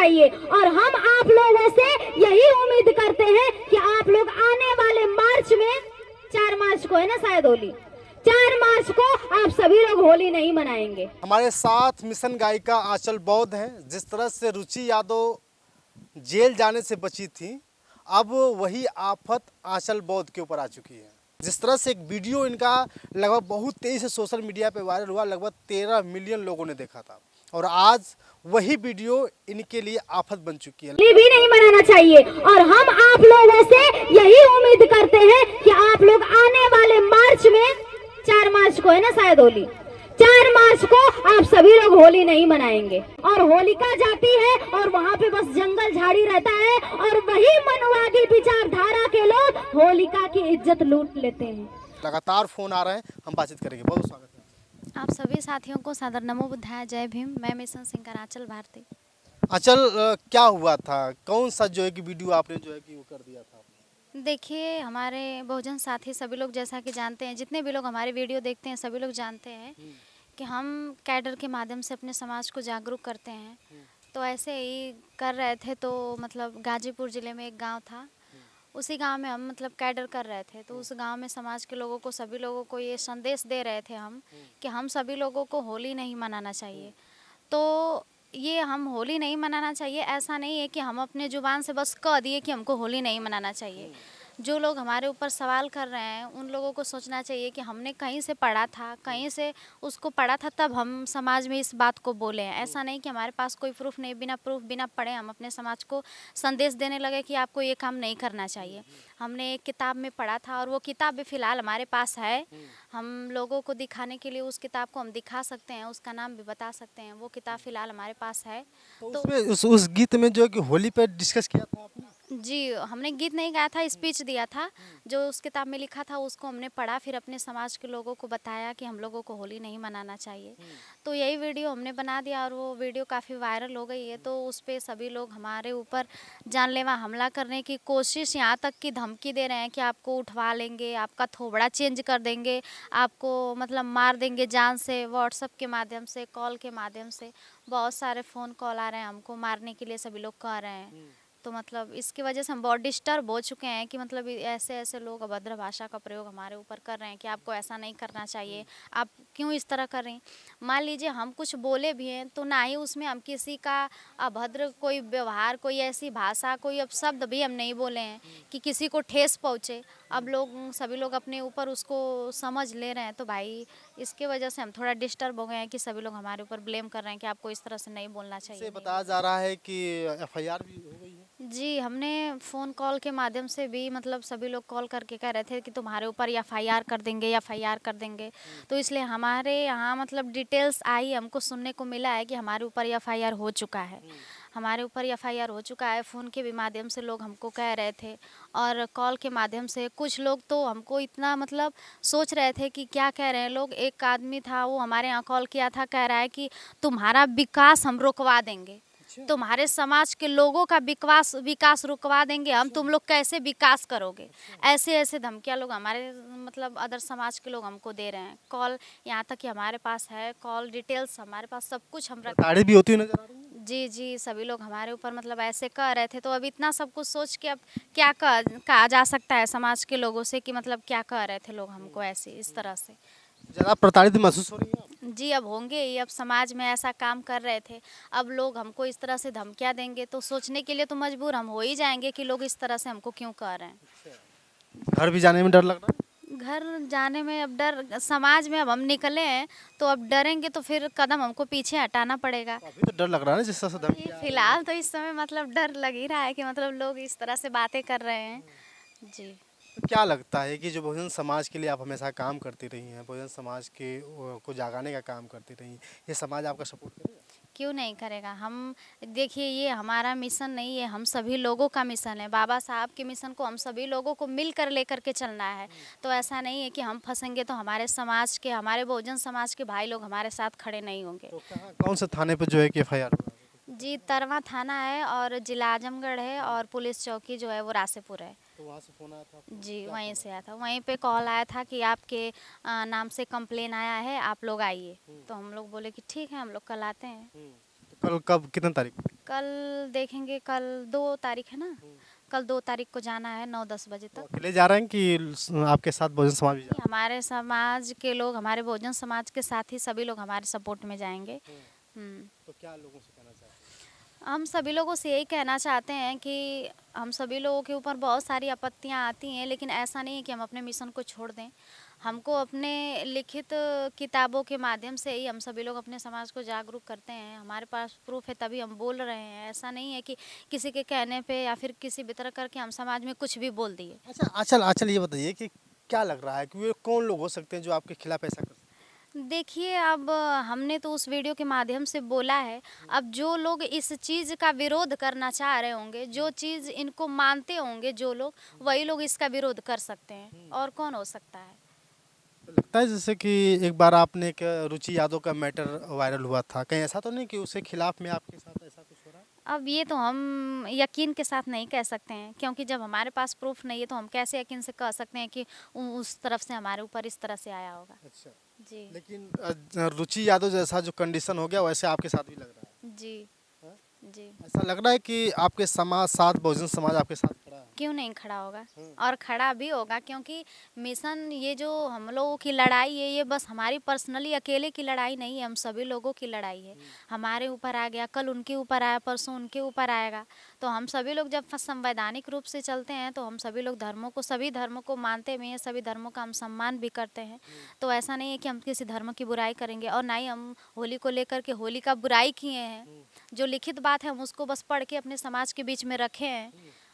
चाहिए। और हम आप लोगों से यही उम्मीद करते हैं कि आप लोग आने वाले मार्च में, 4 मार्च को है ना शायद होली, 4 मार्च को आप सभी लोग होली नहीं मनाएंगे। हमारे साथ मिशन गायिका आंचल बौद्ध हैं। जिस तरह से रुचि यादव जेल जाने से बची थी, अब वही आफत आंचल बौद्ध के ऊपर आ चुकी है। जिस तरह से एक वीडियो इनका लगभग बहुत तेजी से सोशल मीडिया पे वायरल हुआ, लगभग 13 मिलियन लोगों ने देखा था, और आज वही वीडियो इनके लिए आफत बन चुकी है। होली भी नहीं मनाना चाहिए। और हम आप लोगों से यही उम्मीद करते हैं कि आप लोग आने वाले मार्च में, 4 मार्च को है ना शायद होली, 4 मार्च को आप सभी लोग होली नहीं मनाएंगे। और होलिका जाती है और वहाँ पे बस जंगल झाड़ी रहता है, और वही मनवादी विचारधारा के लोग होलिका की इज्जत लूट लेते हैं। लगातार फोन आ रहे हैं, हम बातचीत करेंगे। बहुत बहुत स्वागत है। आप सभी साथियों को सादर नमो बुद्धाय, जय भीम। मैं मिशन सिंगर आंचल भारती। आंचल, क्या हुआ था? कौन सा जो है कि वीडियो आपने जो है कि वो कर दिया था? देखिए, हमारे बहुजन साथी सभी लोग जैसा कि जानते हैं, जितने भी लोग हमारे वीडियो देखते हैं सभी लोग जानते हैं कि हम कैडर के माध्यम से अपने समाज को जागरूक करते हैं। तो ऐसे ही कर रहे थे, तो मतलब गाजीपुर ज़िले में एक गांव था, उसी गांव में हम मतलब कैडर कर रहे थे। तो उस गांव में समाज के लोगों को, सभी लोगों को ये संदेश दे रहे थे हम कि हम सभी लोगों को होली नहीं मनाना चाहिए। तो ये हम होली नहीं मनाना चाहिए, ऐसा नहीं है कि हम अपने ज़ुबान से बस कह दिए कि हमको होली नहीं मनाना चाहिए। जो लोग हमारे ऊपर सवाल कर रहे हैं उन लोगों को सोचना चाहिए कि हमने कहीं से पढ़ा था, कहीं से उसको पढ़ा था, तब हम समाज में इस बात को बोले हैं। ऐसा नहीं कि हमारे पास कोई प्रूफ नहीं, बिना प्रूफ बिना पढ़े हम अपने समाज को संदेश देने लगे कि आपको ये काम नहीं करना चाहिए। हमने एक किताब में पढ़ा था और वो किताब भी फ़िलहाल हमारे पास है। हम लोगों को दिखाने के लिए उस किताब को हम दिखा सकते हैं, उसका नाम भी बता सकते हैं। वो किताब फ़िलहाल हमारे पास है। तो तो उसमें उस गीत में जो है कि होली पे डिस्कस किया था आपने? जी, हमने गीत नहीं गाया था, स्पीच दिया था। जो उस किताब में लिखा था उसको हमने पढ़ा, फिर अपने समाज के लोगों को बताया कि हम लोगों को होली नहीं मनाना चाहिए। तो यही वीडियो हमने बना दिया और वो वीडियो काफ़ी वायरल हो गई है। तो उस पे सभी लोग हमारे ऊपर जानलेवा हमला करने की कोशिश, यहाँ तक कि धमकी दे रहे हैं कि आपको उठवा लेंगे, आपका थोबड़ा चेंज कर देंगे, आपको मतलब मार देंगे जान से। व्हाट्सएप के माध्यम से, कॉल के माध्यम से बहुत सारे फ़ोन कॉल आ रहे हैं, हमको मारने के लिए सभी लोग कह रहे हैं। तो मतलब इसकी वजह से हम बहुत डिस्टर्ब हो चुके हैं कि मतलब ऐसे ऐसे लोग अभद्र भाषा का प्रयोग हमारे ऊपर कर रहे हैं कि आपको ऐसा नहीं करना चाहिए, आप क्यों इस तरह कर रही हैं। मान लीजिए हम कुछ बोले भी हैं तो ना ही उसमें हम किसी का अभद्र कोई व्यवहार, कोई ऐसी भाषा, कोई अपशब्द भी हम नहीं बोले हैं कि किसी को ठेस पहुँचे। अब लोग सभी लोग अपने ऊपर उसको समझ ले रहे हैं। तो भाई इसके वजह से हम थोड़ा डिस्टर्ब हो गए हैं कि सभी लोग हमारे ऊपर ब्लेम कर रहे हैं कि आपको इस तरह से नहीं बोलना चाहिए। से बताया जा रहा है कि एफआईआर भी हो गई है। जी, हमने फ़ोन कॉल के माध्यम से भी मतलब सभी लोग कॉल करके कह रहे थे कि तुम्हारे ऊपर एफआईआर कर देंगे, एफआईआर कर देंगे। तो इसलिए हमारे यहाँ मतलब डिटेल्स आई, हमको सुनने को मिला है कि हमारे ऊपर एफआईआर हो चुका है। हमारे ऊपर एफआईआर हो चुका है। फ़ोन के भी माध्यम से लोग हमको कह रहे थे और कॉल के माध्यम से कुछ लोग तो हमको इतना मतलब सोच रहे थे कि क्या कह रहे हैं लोग। एक आदमी था, वो हमारे यहाँ कॉल किया था, कह रहा है कि तुम्हारा विकास हम रुकवा देंगे, तुम्हारे समाज के लोगों का विकास रुकवा देंगे हम, तुम लोग कैसे विकास करोगे। ऐसे ऐसे धमकियाँ लोग हमारे मतलब अदर समाज के लोग हमको दे रहे हैं। कॉल यहाँ तक कि हमारे पास है, कॉल डिटेल्स हमारे पास सब कुछ हम रख। ताड़ी भी होती हुई नजर आ रही है। जी जी, सभी लोग हमारे ऊपर मतलब ऐसे कह रहे थे। तो अब इतना सब कुछ सोच के अब क्या कहा जा सकता है समाज के लोगों से कि मतलब क्या कह रहे थे लोग हमको ऐसे इस तरह से। ज़्यादा प्रताड़ित महसूस हो रही है आप? जी, अब होंगे ही। अब समाज में ऐसा काम कर रहे थे, अब लोग हमको इस तरह से धमकियाँ देंगे तो सोचने के लिए तो मजबूर हम हो ही जाएंगे कि लोग इस तरह से हमको क्यों कह रहे हैं। घर भी जाने में डर लग रहा है? घर जाने में अब डर, समाज में अब हम निकले हैं तो अब डरेंगे तो फिर कदम हमको पीछे हटाना पड़ेगा। तो अभी तो डर लग रहा है ना, जिस तरह से धमकी आ रही है। फिलहाल तो इस समय मतलब डर लग ही रहा है कि मतलब लोग इस तरह से बातें कर रहे हैं। जी। तो क्या लगता है कि जो बहुजन समाज के लिए आप हमेशा काम करती रही हैं, बहुजन समाज के को जागाने का काम करती रही हैं, ये समाज आपका सपोर्ट करेगा? क्यों नहीं करेगा। हम देखिए, ये हमारा मिशन नहीं है, हम सभी लोगों का मिशन है। बाबा साहब के मिशन को हम सभी लोगों को मिलकर लेकर के चलना है। तो ऐसा नहीं है कि हम फंसेंगे तो हमारे समाज के, हमारे बहुजन समाज के भाई लोग हमारे साथ खड़े नहीं होंगे। तो कहाँ, कौन से थाने पे जो है कि एफआईआर हुआ? जी, तरवा थाना है और जिला आजमगढ़ है और पुलिस चौकी जो है वो रासेपुर है। तो वहाँ से फोन आया था आपको? जी, वहीं से आया था। वहीं पे कॉल आया था कि आपके नाम से कंप्लेन आया है, आप लोग आइए। तो हम लोग बोले कि ठीक है, हम लोग कल आते हैं। तो कल कब कितने तारीख को? कल देखेंगे, कल 2 तारीख है ना, कल 2 तारीख को जाना है 9-10 बजे तो तक। अकेले जा रहे हैं कि आपके साथ बहुजन समाज भी जा रहा हमारे समाज के लोग, हमारे बहुजन समाज के साथ ही सभी लोग हमारे सपोर्ट में जाएंगे। है? तो क्या लोगों से कहना चाहते हैं? हम सभी लोगों से यही कहना चाहते हैं कि हम सभी लोगों के ऊपर बहुत सारी आपत्तियां आती हैं, लेकिन ऐसा नहीं है कि हम अपने मिशन को छोड़ दें। हमको अपने लिखित किताबों के माध्यम से ही हम सभी लोग अपने समाज को जागरूक करते हैं। हमारे पास प्रूफ है तभी हम बोल रहे हैं। ऐसा नहीं है कि किसी के कहने पे या फिर किसी भी तरह करके हम समाज में कुछ भी बोल दिए। अच्छा आंचल आंचल ये बताइए कि क्या लग रहा है कि वे कौन लोग हो सकते हैं जो आपके खिलाफ ऐसा कर सकते देखिए, अब हमने तो उस वीडियो के माध्यम से बोला है। अब जो लोग इस चीज़ का विरोध करना चाह रहे होंगे, जो चीज़ इनको मानते होंगे जो लोग, वही लोग इसका विरोध कर सकते हैं। और कौन हो सकता है? हैं? तो लगता है जैसे कि एक बार आपने एक रुचि यादव का मैटर वायरल हुआ था, कहीं ऐसा तो नहीं कि उसके खिलाफ में आपके साथ ऐसा कुछ हो रहा है? अब ये तो हम यकीन के साथ नहीं कह सकते हैं, क्योंकि जब हमारे पास प्रूफ नहीं है तो हम कैसे यकीन से कह सकते हैं कि उस तरफ से हमारे ऊपर इस तरह से आया होगा। अच्छा, जी। लेकिन रुचि यादव जैसा जो कंडीशन हो गया वैसे आपके साथ भी लग रहा है। जी। हाँ? जी। ऐसा लग रहा है कि आपके समाज साथ बहुजन समाज आपके साथ खड़ा है। क्यों नहीं खड़ा होगा? और खड़ा भी होगा, क्योंकि मिशन, ये जो हम लोगों की लड़ाई है, ये बस हमारी पर्सनली अकेले की लड़ाई नहीं है, हम सभी लोगों की लड़ाई है। हमारे ऊपर आ गया, कल उनके ऊपर आया, परसों उनके ऊपर आएगा। तो हम सभी लोग जब संवैधानिक रूप से चलते हैं तो हम सभी लोग सभी धर्मों को मानते भी हैं, सभी धर्मों का हम सम्मान भी करते हैं। तो ऐसा नहीं है कि हम किसी धर्म की बुराई करेंगे, और ना ही हम होली को लेकर के होली का बुराई किए हैं। जो लिखित बात है हम उसको बस पढ़ के अपने समाज के बीच में रखे हैं।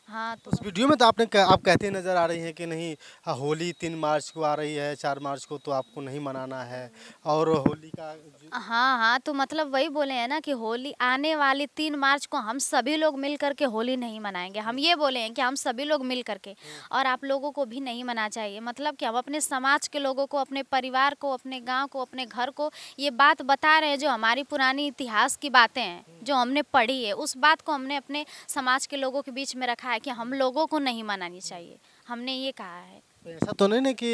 हाँ, तो उस वीडियो में तो आप कहते नजर आ रही हैं कि नहीं, होली 3 मार्च को आ रही है, 4 मार्च को तो आपको नहीं मनाना है, और होली का हाँ, हाँ, तो मतलब वही बोले हैं ना कि होली आने वाली 3 मार्च को हम सभी लोग मिल करके होली नहीं मनाएंगे। हम ये बोले हैं कि हम सभी लोग मिल करके, और आप लोगों को भी नहीं मनाना चाहिए। मतलब कि हम अपने समाज के लोगों को, अपने परिवार को, अपने गांव को, अपने घर को ये बात बता रहे हैं, जो हमारी पुरानी इतिहास की बातें हैं, जो हमने पढ़ी है, उस बात को हमने अपने समाज के लोगों के बीच में रखा है कि हम लोगों को नहीं मनानी चाहिए। हमने ये कहा है। तो ऐसा तो नहीं ना कि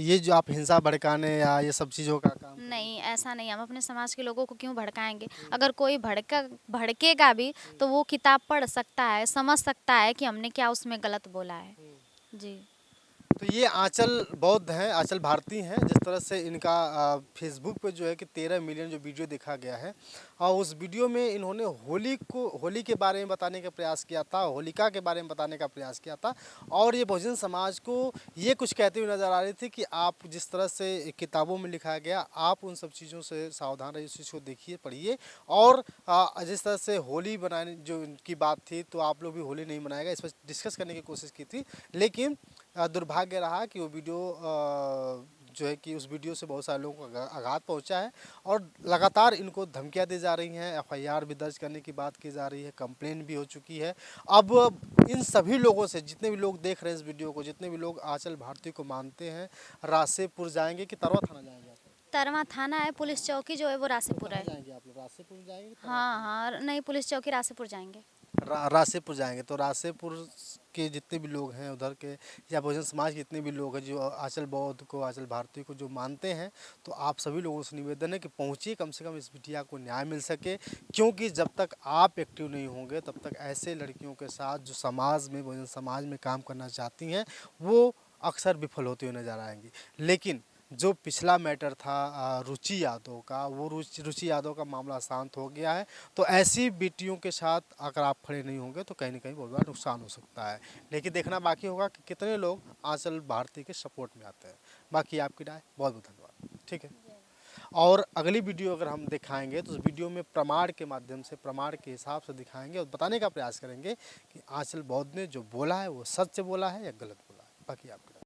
ये जो आप हिंसा भड़काने या ये सब चीज़ों का काम नहीं, ऐसा नहीं। हम अपने समाज के लोगों को क्यों भड़काएंगे? अगर कोई भड़केगा भी तो वो किताब पढ़ सकता है, समझ सकता है कि हमने क्या उसमें गलत बोला है। जी। तो ये आंचल बौद्ध हैं, आंचल भारती हैं। जिस तरह से इनका फेसबुक पे जो है कि 13 मिलियन जो वीडियो देखा गया है, और उस वीडियो में इन्होंने होली के बारे में बताने का प्रयास किया था, होलिका के बारे में बताने का प्रयास किया था, और ये बहुजन समाज को ये कुछ कहते हुए नज़र आ रही थी कि आप जिस तरह से किताबों में लिखा गया, आप उन सब चीज़ों से सावधान रहिए, उस चीज़ को देखिए, पढ़िए। और जिस तरह से होली बनाने जो की बात थी, तो आप लोग भी होली नहीं मनाएगा, इस पर डिस्कस करने की कोशिश की थी। लेकिन दुर्भाग्य रहा कि वो वीडियो जो है कि उस वीडियो से बहुत सारे लोगों को आघात पहुंचा है, और लगातार इनको धमकियां दी जा रही हैं, एफआईआर भी दर्ज करने की बात की जा रही है, कंप्लेन भी हो चुकी है। अब इन सभी लोगों से, जितने भी लोग देख रहे हैं इस वीडियो को, जितने भी लोग आंचल भारती को मानते हैं, रासेपुर जाएंगे कि तरवा थाना जाएंगे? तरवा थाना है, पुलिस चौकी जो है वो रासेपुर है। जाएंगे आप लोग? रासेपुर जाएंगे? हाँ, हाँ, नहीं, पुलिस चौकी रासेपुर जाएंगे। रासेपुर जाएंगे। तो रासेपुर के जितने भी लोग हैं उधर के, या बहुजन समाज के जितने भी लोग हैं जो आंचल बौद्ध को, आंचल भारती को जो मानते हैं, तो आप सभी लोगों से निवेदन है कि पहुंचिए, कम से कम इस बिटिया को न्याय मिल सके। क्योंकि जब तक आप एक्टिव नहीं होंगे तब तक ऐसे लड़कियों के साथ जो समाज में, बहुजन समाज में काम करना चाहती हैं, वो अक्सर विफल होते हुए नजर आएंगी। लेकिन जो पिछला मैटर था रुचि यादव का, वो रुचि यादव का मामला शांत हो गया है। तो ऐसी बेटियों के साथ अगर आप खड़े नहीं होंगे तो कहीं ना कहीं बहुत बड़ा नुकसान हो सकता है। लेकिन देखना बाकी होगा कि कितने लोग आंचल भारती के सपोर्ट में आते हैं। बाकी आपकी राय। बहुत बहुत धन्यवाद। ठीक है, और अगली वीडियो अगर हम दिखाएंगे तो उस वीडियो में प्रमाण के माध्यम से, प्रमाण के हिसाब से दिखाएंगे, और बताने का प्रयास करेंगे कि आंचल बौद्ध ने जो बोला है वो सच बोला है या गलत बोला है। बाकी आपकी